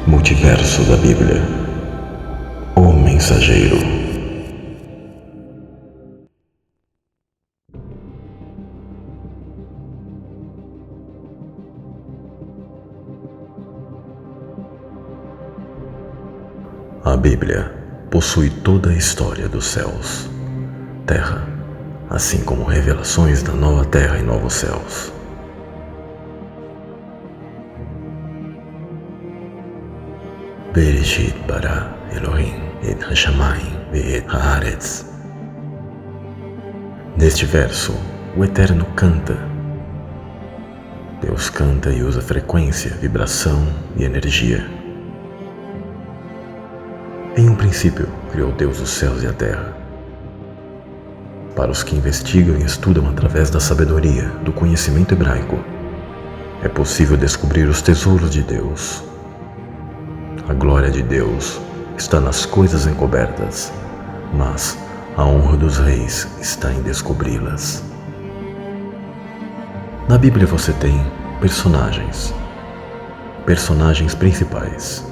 Multiverso da Bíblia. O Mensageiro. A Bíblia possui toda a história dos céus, terra, assim como revelações da nova terra e novos céus. Bereshit bara Elohim et hashamayim ve'et haaretz. Neste verso, o Eterno canta. Deus canta e usa frequência, vibração e energia. Em um princípio, criou Deus os céus e a terra. Para os que investigam e estudam através da sabedoria, do conhecimento hebraico, é possível descobrir os tesouros de Deus. A glória de Deus está nas coisas encobertas, mas a honra dos reis está em descobri-las. Na Bíblia você tem personagens principais.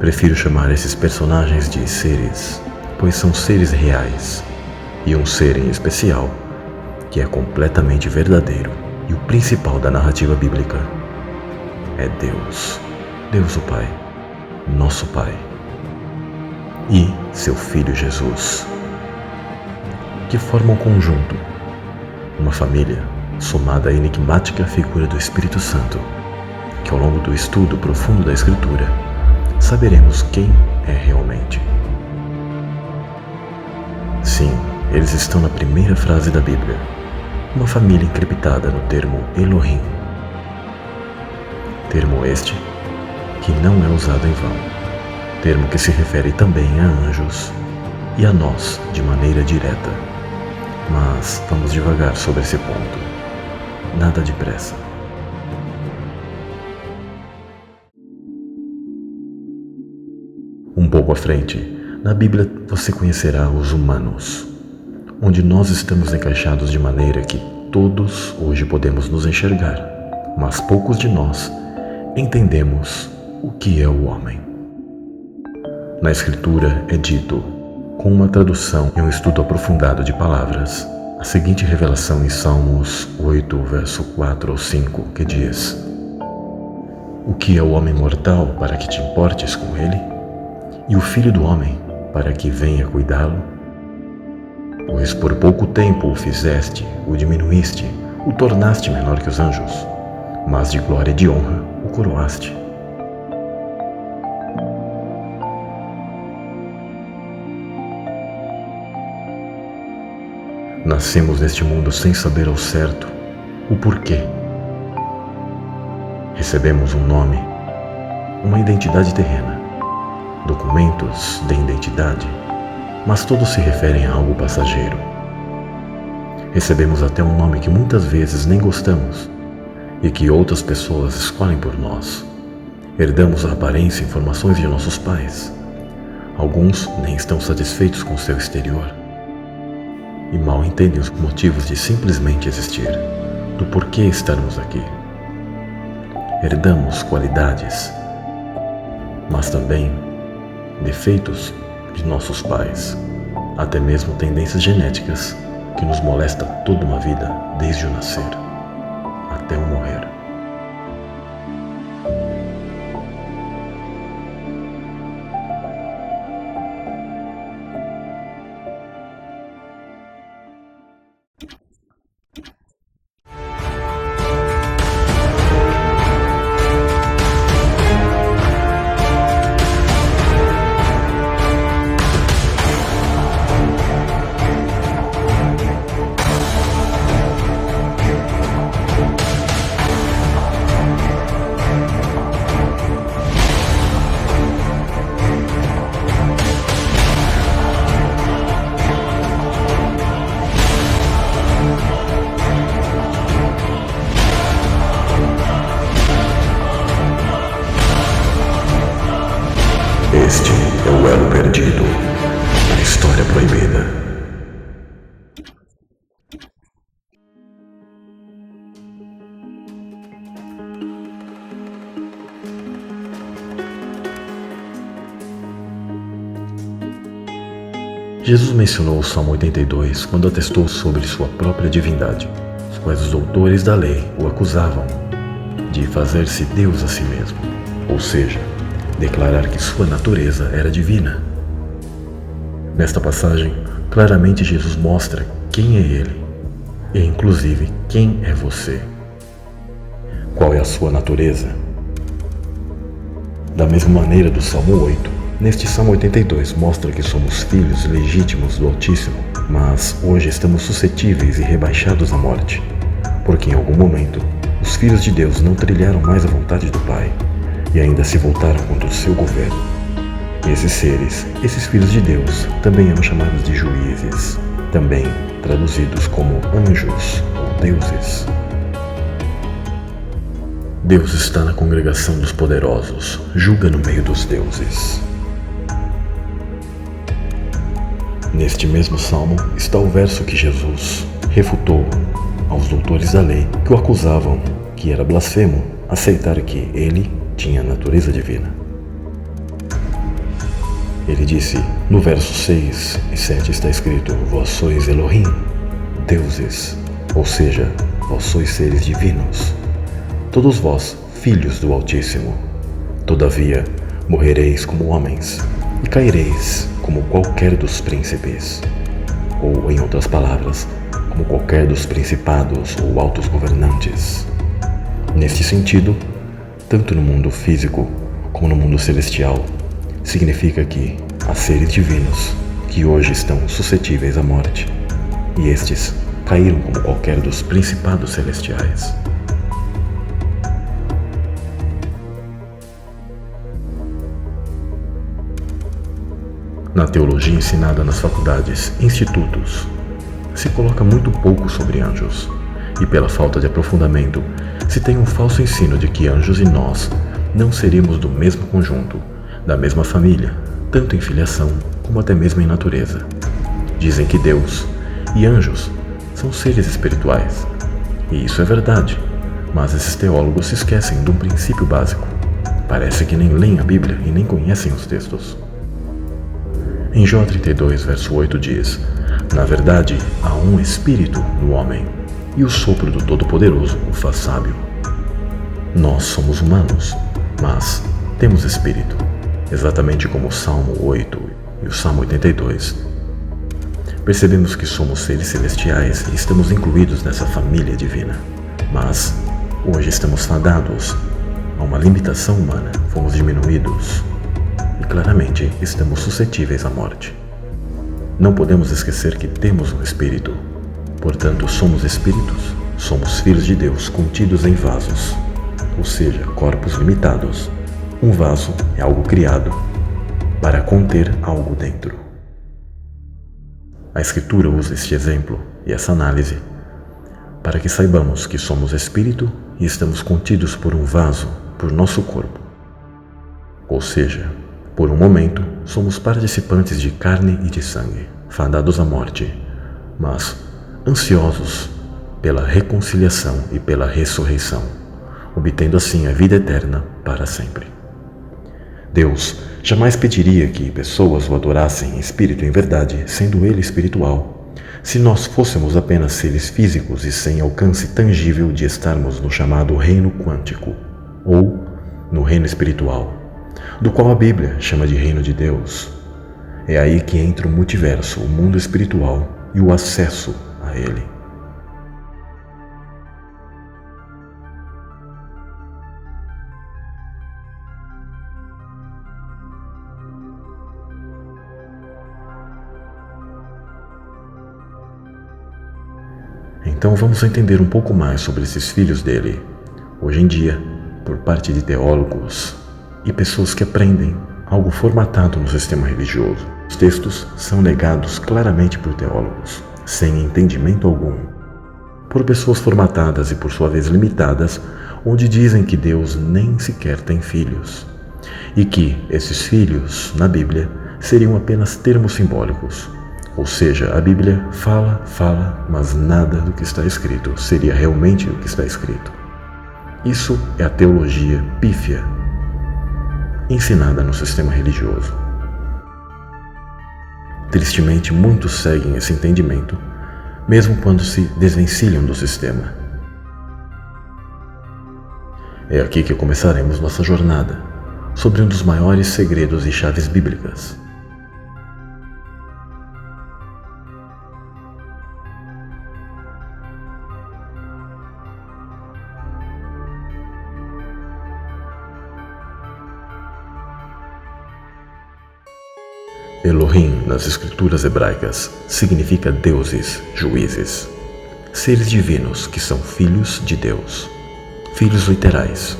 Prefiro chamar esses personagens de seres, pois são seres reais, e um ser em especial, que é completamente verdadeiro e o principal da narrativa bíblica, é Deus, Deus o Pai, nosso Pai, e seu Filho Jesus, que formam um conjunto, uma família, somada à enigmática figura do Espírito Santo, que ao longo do estudo profundo da Escritura, saberemos quem é realmente. Sim, eles estão na primeira frase da Bíblia, uma família encriptada no termo Elohim. Termo este que não é usado em vão, termo que se refere também a anjos e a nós de maneira direta. Mas vamos devagar sobre esse ponto, nada de pressa. Um pouco à frente, na Bíblia você conhecerá os humanos, onde nós estamos encaixados de maneira que todos hoje podemos nos enxergar, mas poucos de nós entendemos o que é o homem. Na Escritura é dito, com uma tradução e um estudo aprofundado de palavras, a seguinte revelação em Salmos 8, verso 4 ou 5, que diz: O que é o homem mortal para que te importes com ele? E o filho do homem para que venha cuidá-lo? Pois por pouco tempo o fizeste, o diminuíste, o tornaste menor que os anjos, mas de glória e de honra o coroaste. Nascemos neste mundo sem saber ao certo o porquê. Recebemos um nome, uma identidade terrena, documentos de identidade, mas todos se referem a algo passageiro. Recebemos até um nome que muitas vezes nem gostamos e que outras pessoas escolhem por nós. Herdamos a aparência e informações de nossos pais. Alguns nem estão satisfeitos com seu exterior e mal entendem os motivos de simplesmente existir, do porquê estarmos aqui. Herdamos qualidades, mas também defeitos de nossos pais, até mesmo tendências genéticas que nos molestam toda uma vida, desde o nascer até o morrer. Este é o elo perdido, a história proibida. Jesus mencionou o Salmo 82 quando atestou sobre sua própria divindade, os quais os doutores da lei o acusavam de fazer-se Deus a si mesmo, ou seja, declarar que sua natureza era divina. Nesta passagem, claramente Jesus mostra quem é Ele e, inclusive, quem é você. Qual é a sua natureza? Da mesma maneira do Salmo 8, neste Salmo 82 mostra que somos filhos legítimos do Altíssimo, mas hoje estamos suscetíveis e rebaixados à morte, porque em algum momento os filhos de Deus não trilharam mais a vontade do Pai e ainda se voltaram contra o seu governo. E esses seres, esses filhos de Deus, também eram chamados de juízes, também traduzidos como anjos ou deuses. Deus está na congregação dos poderosos, julga no meio dos deuses. Neste mesmo salmo está o verso que Jesus refutou aos doutores da lei que o acusavam que era blasfemo aceitar que ele tinha natureza divina. Ele disse, no verso 6 e 7 está escrito: Vós sois Elohim, deuses, ou seja, vós sois seres divinos, todos vós, filhos do Altíssimo. Todavia, morrereis como homens, e caireis como qualquer dos príncipes, ou, em outras palavras, como qualquer dos principados ou altos governantes. Neste sentido, tanto no mundo físico como no mundo celestial, significa que há seres divinos que hoje estão suscetíveis à morte, e estes caíram como qualquer dos principados celestiais. Na teologia ensinada nas faculdades e institutos, se coloca muito pouco sobre anjos, e pela falta de aprofundamento, se tem um falso ensino de que anjos e nós não seríamos do mesmo conjunto, da mesma família, tanto em filiação como até mesmo em natureza. Dizem que Deus e anjos são seres espirituais, e isso é verdade, mas esses teólogos se esquecem de um princípio básico. Parece que nem leem a Bíblia e nem conhecem os textos. Em Jó 32, verso 8 diz: Na verdade, há um espírito no homem, e o sopro do Todo-Poderoso o faz sábio. Nós somos humanos, mas temos espírito, exatamente como o Salmo 8 e o Salmo 82. Percebemos que somos seres celestiais e estamos incluídos nessa família divina, mas hoje estamos fadados a uma limitação humana, fomos diminuídos e claramente estamos suscetíveis à morte. Não podemos esquecer que temos um espírito, portanto somos espíritos, somos filhos de Deus contidos em vasos, ou seja, corpos limitados. Um vaso é algo criado para conter algo dentro. A Escritura usa este exemplo e essa análise para que saibamos que somos espírito e estamos contidos por um vaso, por nosso corpo. Ou seja, por um momento, somos participantes de carne e de sangue, fadados à morte, mas ansiosos pela reconciliação e pela ressurreição, obtendo assim a vida eterna para sempre. Deus jamais pediria que pessoas o adorassem em espírito e em verdade, sendo Ele espiritual, se nós fôssemos apenas seres físicos e sem alcance tangível de estarmos no chamado reino quântico, ou no reino espiritual, do qual a Bíblia chama de reino de Deus. É aí que entra o multiverso, o mundo espiritual e o acesso a ele. Então vamos entender um pouco mais sobre esses filhos dele. Hoje em dia, por parte de teólogos e pessoas que aprendem algo formatado no sistema religioso, os textos são negados claramente por teólogos, sem entendimento algum, por pessoas formatadas e por sua vez limitadas, onde dizem que Deus nem sequer tem filhos, e que esses filhos, na Bíblia, seriam apenas termos simbólicos. Ou seja, a Bíblia fala, mas nada do que está escrito seria realmente o que está escrito. Isso é a teologia pífia, ensinada no sistema religioso. Tristemente, muitos seguem esse entendimento, mesmo quando se desvencilham do sistema. É aqui que começaremos nossa jornada sobre um dos maiores segredos e chaves bíblicas. Elohim, nas escrituras hebraicas, significa deuses, juízes, seres divinos que são filhos de Deus, filhos literais,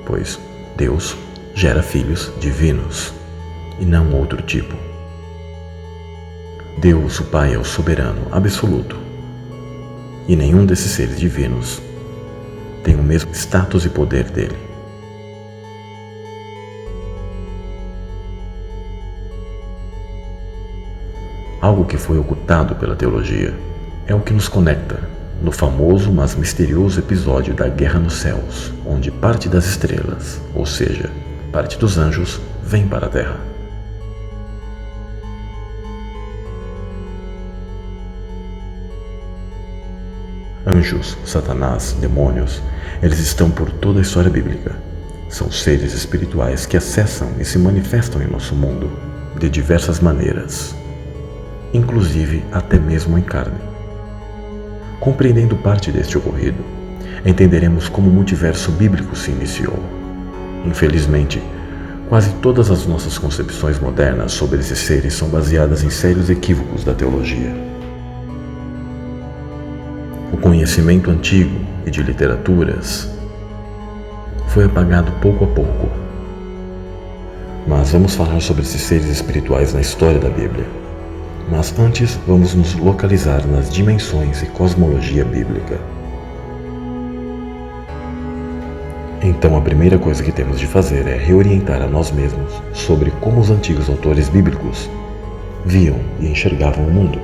pois Deus gera filhos divinos e não outro tipo. Deus, o Pai, é o soberano absoluto, e nenhum desses seres divinos tem o mesmo status e poder dele. Algo que foi ocultado pela teologia é o que nos conecta no famoso, mas misterioso episódio da Guerra nos Céus, onde parte das estrelas, ou seja, parte dos anjos, vem para a Terra. Anjos, Satanás, demônios, eles estão por toda a história bíblica. São seres espirituais que acessam e se manifestam em nosso mundo de diversas maneiras, inclusive até mesmo em carne. Compreendendo parte deste ocorrido, entenderemos como o multiverso bíblico se iniciou. Infelizmente, quase todas as nossas concepções modernas sobre esses seres são baseadas em sérios equívocos da teologia. O conhecimento antigo e de literaturas foi apagado pouco a pouco. Mas vamos falar sobre esses seres espirituais na história da Bíblia. Mas antes, vamos nos localizar nas dimensões e cosmologia bíblica. Então, a primeira coisa que temos de fazer é reorientar a nós mesmos sobre como os antigos autores bíblicos viam e enxergavam o mundo.